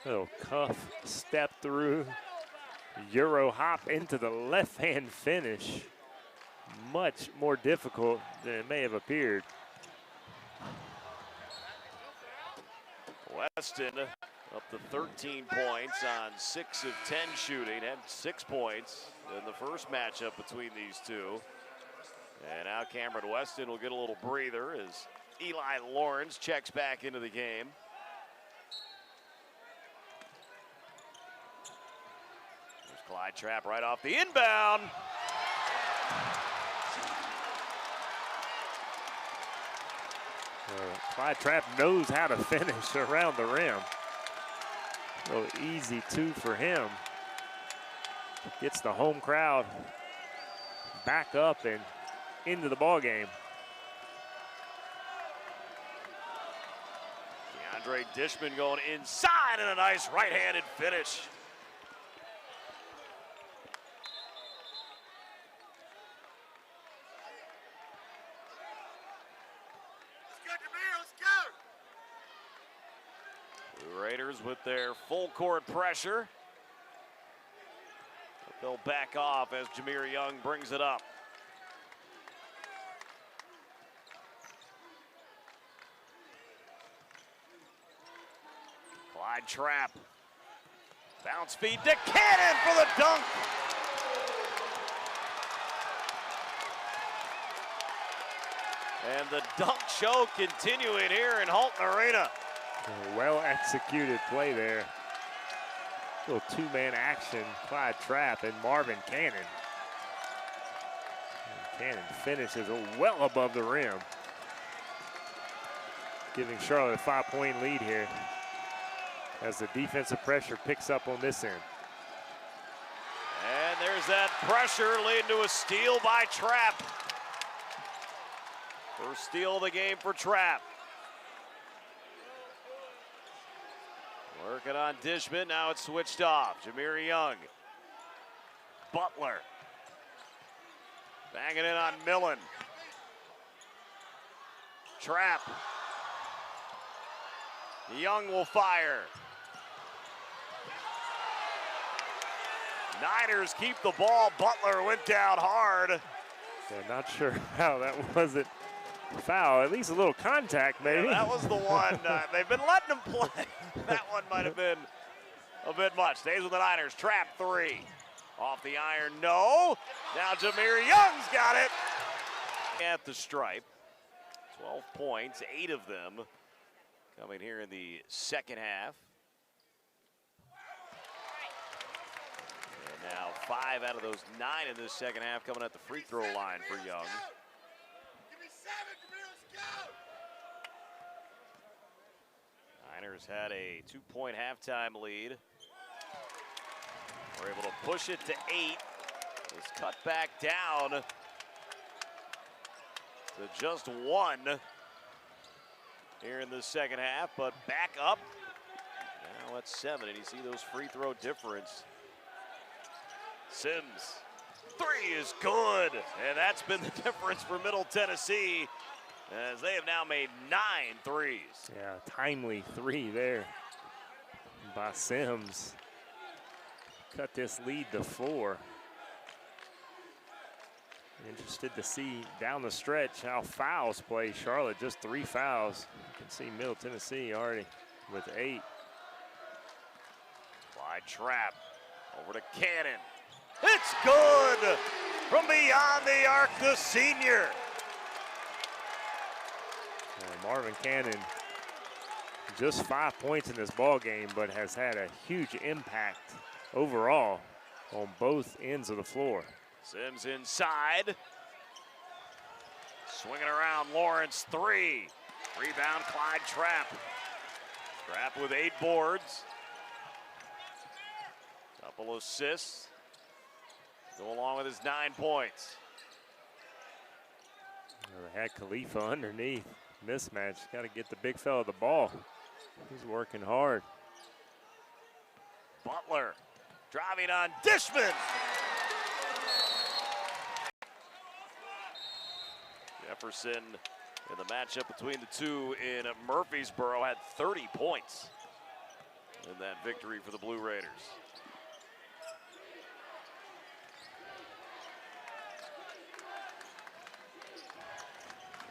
Little cuff step through. Euro hop into the left-hand finish. Much more difficult than it may have appeared. Weston up to 13 points on 6 of 10 shooting. Had 6 points in the first matchup between these two. And now Cameron Weston will get a little breather as Eli Lawrence checks back into the game. There's Clyde Trapp right off the inbound. Clyde Trapp knows how to finish around the rim. A little easy 2 for him. Gets the home crowd back up and into the ball game. DeAndre Dishman going inside and a nice right-handed finish. Raiders with their full court pressure. But they'll back off as Jameer Young brings it up. Clyde Trapp. Bounce feed to Cannon for the dunk. And the dunk show continuing here in Halton Arena. A well-executed play there. Little 2-man action, Clyde Trapp and Marvin Cannon. Cannon finishes well above the rim, giving Charlotte a 5-point lead here as the defensive pressure picks up on this end. And there's that pressure leading to a steal by Trapp. First steal of the game for Trapp. Working on Dishman, now it's switched off. Jameer Young. Butler. Banging in on Millen. Trapp. Young will fire. Niners keep the ball. Butler went down hard. Yeah, not sure how that wasn't foul. At least a little contact, maybe. Yeah, that was the one. They've been letting him play. That one might have been a bit much. Stays with the Niners. Trapp three. Off the iron, no. Now Jameer Young's got it. At the stripe. 12 points, 8 of them coming here in the second half. And now 5 out of those 9 in this second half coming at the free throw line for Young. Niners had a 2-point halftime lead. We're able to push it to 8. It's cut back down to just 1 here in the second half, but back up. Now at 7, and you see those free throw difference. Sims, 3 is good, and that's been the difference for Middle Tennessee as they have now made 9 threes. Yeah, timely 3 there by Sims. Cut this lead to 4. Interested to see down the stretch how fouls play. Charlotte just 3 fouls. You can see Middle Tennessee already with 8. By Trapp, over to Cannon. It's good from beyond the arc, the senior. Marvin Cannon, just 5 points in this ball game, but has had a huge impact overall on both ends of the floor. Sims inside. Swinging around, Lawrence, 3. Rebound, Clyde Trapp. Trapp with 8 boards. Couple assists. Go along with his 9 points. They had Khalifa underneath. Mismatch, got to get the big fella the ball. He's working hard. Butler driving on Dishman. Jefferson in the matchup between the two in Murfreesboro had 30 points in that victory for the Blue Raiders.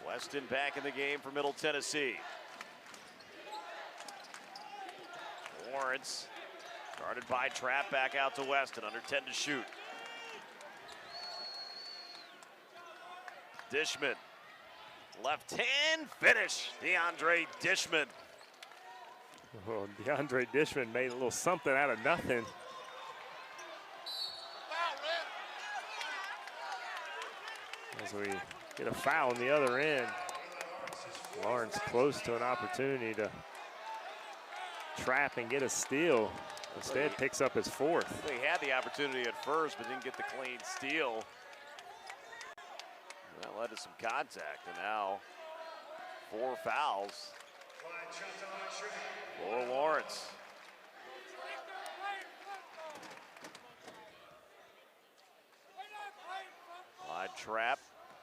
Weston back in the game for Middle Tennessee. Lawrence guarded by Trapp, back out to Weston, under 10 to shoot. Dishman, left hand finish, DeAndre Dishman. Well, DeAndre Dishman made a little something out of nothing. As we get a foul on the other end. Lawrence close to an opportunity to trap and get a steal. Instead picks up his 4th. He had the opportunity at first, but didn't get the clean steal. That led to some contact, and now 4 fouls for Lawrence. Clyde Trapp,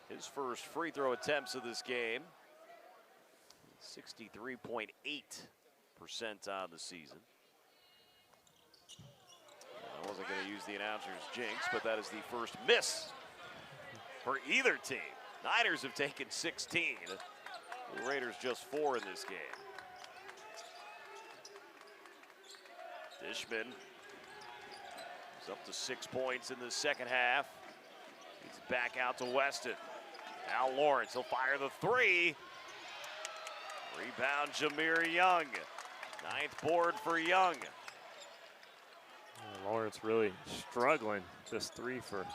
his first free throw attempts of this game. 63.8% on the season. I wasn't going to use the announcer's jinx, but that is the first miss for either team. Niners have taken 16. The Raiders just 4 in this game. Dishman is up to 6 points in the second half. He's back out to Weston. Now Lawrence, he'll fire the 3. Rebound, Jameer Young. 9th board for Young. Lawrence really struggling. Just 3 for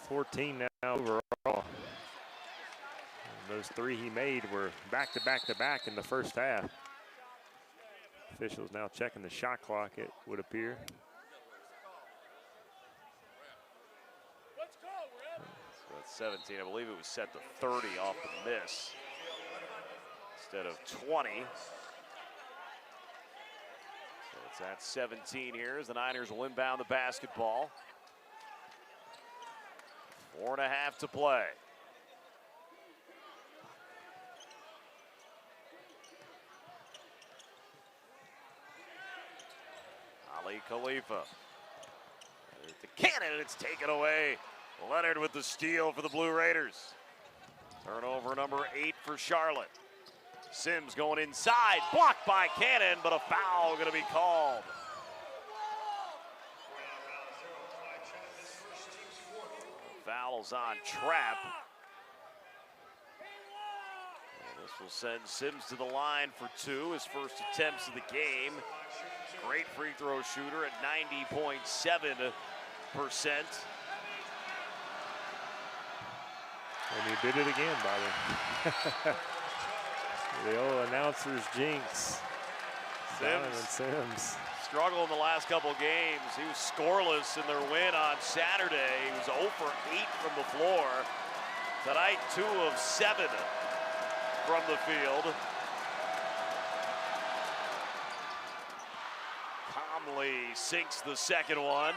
14 now. overall. And those 3 he made were back-to-back-to-back in the first half. Officials now checking the shot clock, it would appear. So that's 17. I believe it was set to 30 off the miss instead of 20. So it's at 17 here as the Niners will inbound the basketball. 4.5 to play. Ali Khalifa. The cannon, and it's taken away. Leonard with the steal for the Blue Raiders. Turnover number 8 for Charlotte. Sims going inside, blocked by Cannon, but a foul going to be called. Fouls on Trapp. And this will send Sims to the line for 2, his first attempts of the game. Great free throw shooter at 90.7%. And he did it again, Bobby. The old announcer's jinx. Sims struggled in the last couple games. He was scoreless in their win on Saturday. He was 0 for 8 from the floor. Tonight, 2 of 7 from the field. Conley sinks the second one.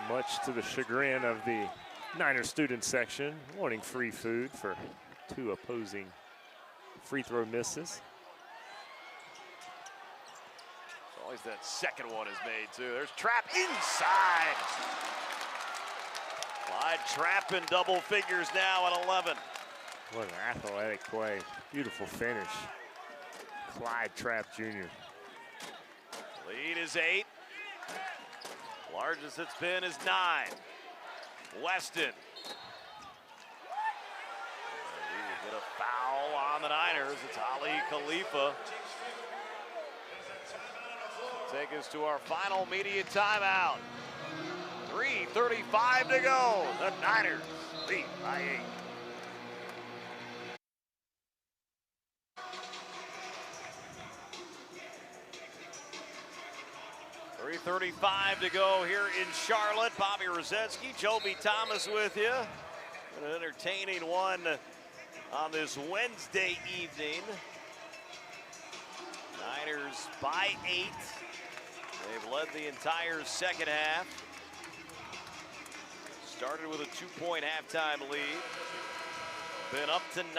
Much to the chagrin of the Niner student section, wanting free food for 2 opposing free throw misses. Always that second one is made too. There's Trapp inside. Clyde Trapp in double figures now at 11. What an athletic play. Beautiful finish. Clyde Trapp Jr. Lead is 8. Largest it's been is 9. Weston. He will get a foul on the Niners. It's Ali Khalifa. Take us to our final media timeout. 3:35 to go. The Niners lead by 8. .35 to go here in Charlotte. Bobby Rosinski, Joby Thomas with you. An entertaining one on this Wednesday evening. Niners by 8. They've led the entire second half. Started with a 2-point halftime lead. Been up to 9,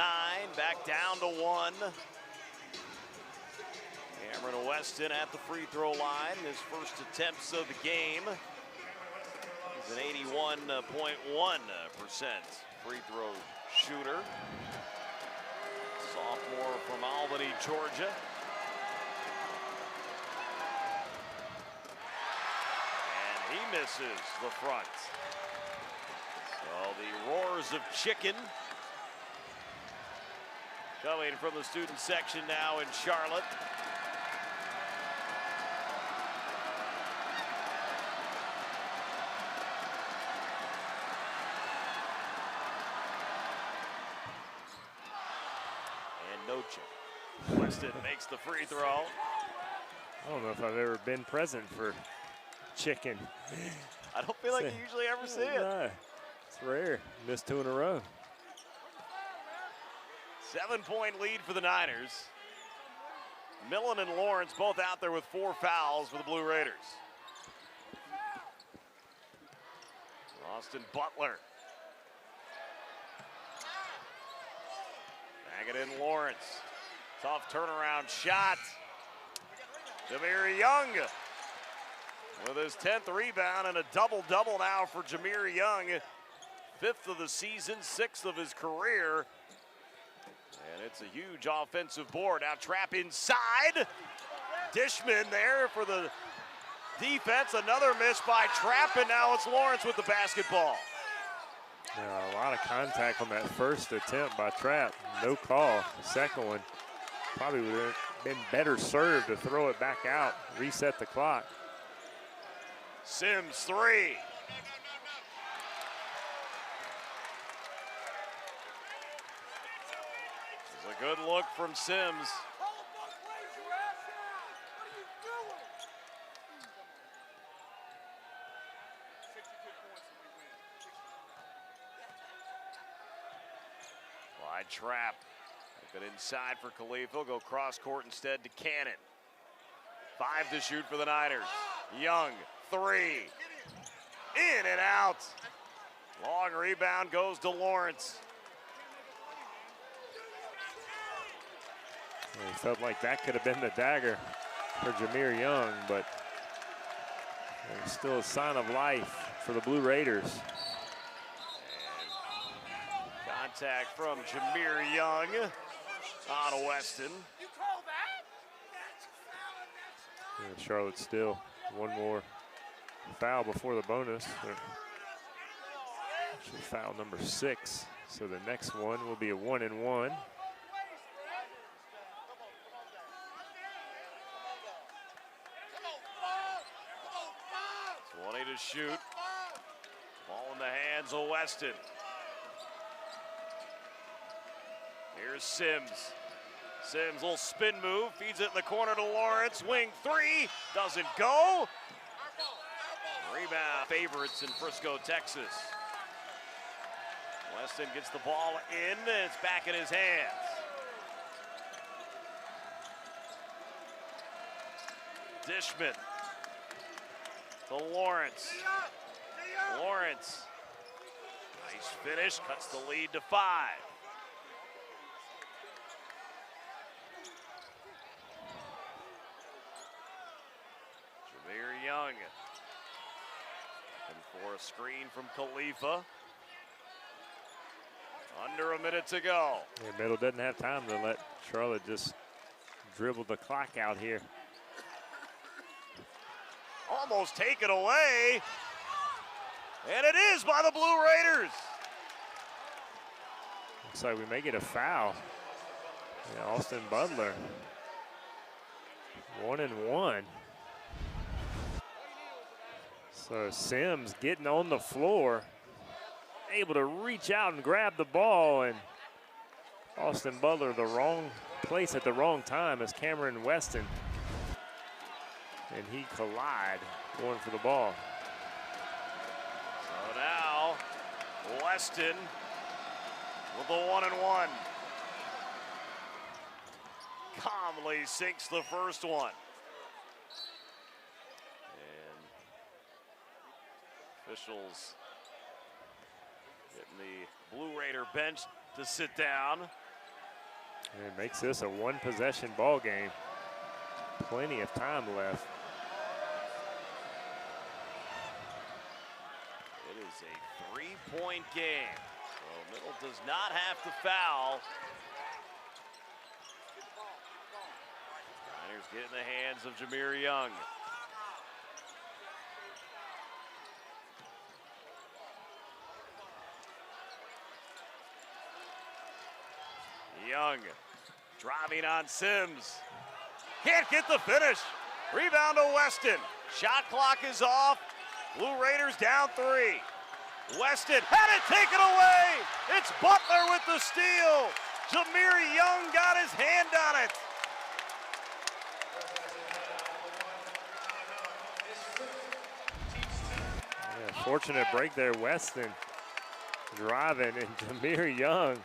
back down to 1. Cameron Weston at the free throw line. His first attempts of the game. He's an 81.1% free throw shooter. Sophomore from Albany, Georgia. And he misses the front. So the roars of chicken coming from the student section now in Charlotte. Weston makes the free throw. I don't know if I've ever been present for chicken. I don't feel like you usually ever see it. No, it's rare. Missed 2 in a row. 7-point lead for the Niners. Millen and Lawrence both out there with 4 fouls for the Blue Raiders. Austin Butler. Back it in Lawrence. Tough turnaround shot. Jameer Young with his 10th rebound and a double-double now for Jameer Young. 5th of the season, 6th of his career. And it's a huge offensive board. Now Trapp inside. Dishman there for the defense. Another miss by Trapp, and now it's Lawrence with the basketball. Yeah, a lot of contact on that first attempt by Trapp. No call. The second one probably would have been better served to throw it back out, reset the clock. Sims 3. A good look from Sims. Wide trap. Good inside for Khalifa. He'll go cross court instead to Cannon. 5 to shoot for the Niners. Young, 3. In and out. Long rebound goes to Lawrence. He felt like that could have been the dagger for Jameer Young, but there's still a sign of life for the Blue Raiders. And contact from Jameer Young on Weston. And Charlotte still one more foul before the bonus. Actually, foul number 6. So the next one will be a 1-and-1. 20 to shoot. Ball in the hands of Weston. Here's Sims. Sims, little spin move, feeds it in the corner to Lawrence. Wing 3, doesn't go. Rebound favorites in Frisco, Texas. Weston gets the ball in, and it's back in his hands. Dishman to Lawrence. Lawrence. Nice finish, cuts the lead to 5. Jameer Young. Looking for a screen from Khalifa. Under a minute to go. Yeah, Middle doesn't have time to let Charlotte just dribble the clock out here. Almost taken away. And it is by the Blue Raiders. Looks like we may get a foul. Yeah, Austin Butler. 1-and-1. So Sims getting on the floor, able to reach out and grab the ball, and Austin Butler the wrong place at the wrong time as Cameron Weston. And he collide going for the ball. So now Weston with the 1-and-1. Calmly sinks the first one. And officials getting the Blue Raider bench to sit down. And it makes this a one-possession ball game. Plenty of time left. It is a 3-point game. So Middle does not have to foul. Niners get in the hands of Jameer Young. Young driving on Sims. Can't get the finish. Rebound to Weston. Shot clock is off. Blue Raiders down 3. Weston had it taken away. It's Butler with the steal. Jameer Young got his hand on it. Yeah, fortunate break there. Weston driving, and Jameer Young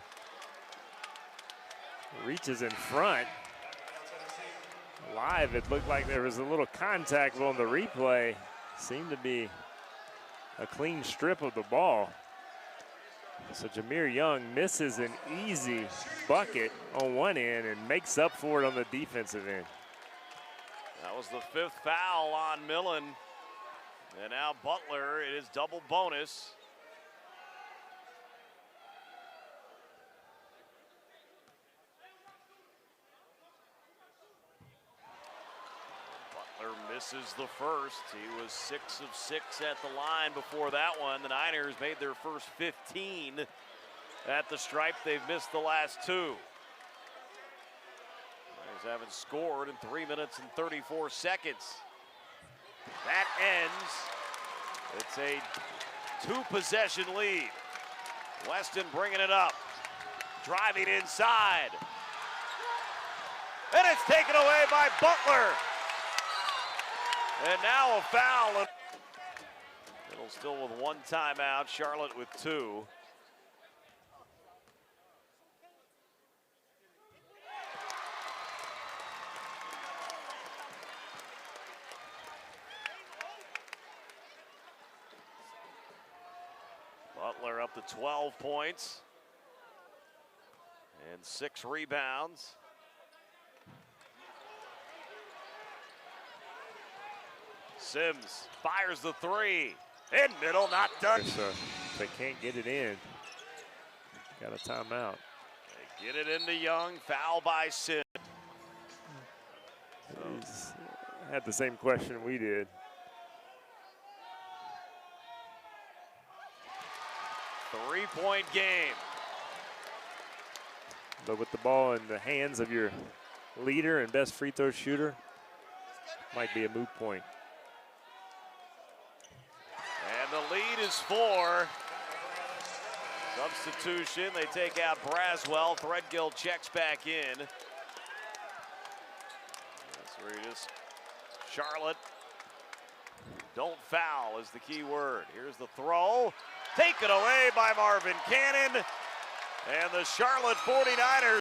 reaches in front. Live, it looked like there was a little contact on the replay. Seemed to be a clean strip of the ball. So Jameer Young misses an easy bucket on one end and makes up for it on the defensive end. That was the 5th foul on Millen. And now Butler, it is double bonus. Butler misses the first. He was 6 of 6 at the line before that one. The Niners made their first 15 at the stripe. They've missed the last 2. Niners haven't scored in 3 minutes and 34 seconds. That ends. It's a 2-possession lead. Weston bringing it up. Driving inside. And it's taken away by Butler. And now a foul. Middle still with one timeout, Charlotte with two. Butler up to 12 points and 6 rebounds. Sims fires the three. In middle, not done. They can't get it in. Got a timeout. They get it into Young. Foul by Sims. He's had the same question we did. Three-point game. But with the ball in the hands of your leader and best free throw shooter, might be a moot point. And the lead is 4. Substitution, they take out Braswell. Threadgill checks back in. That's Charlotte. Don't foul is the key word. Here's the throw. Taken away by Marvin Cannon. And the Charlotte 49ers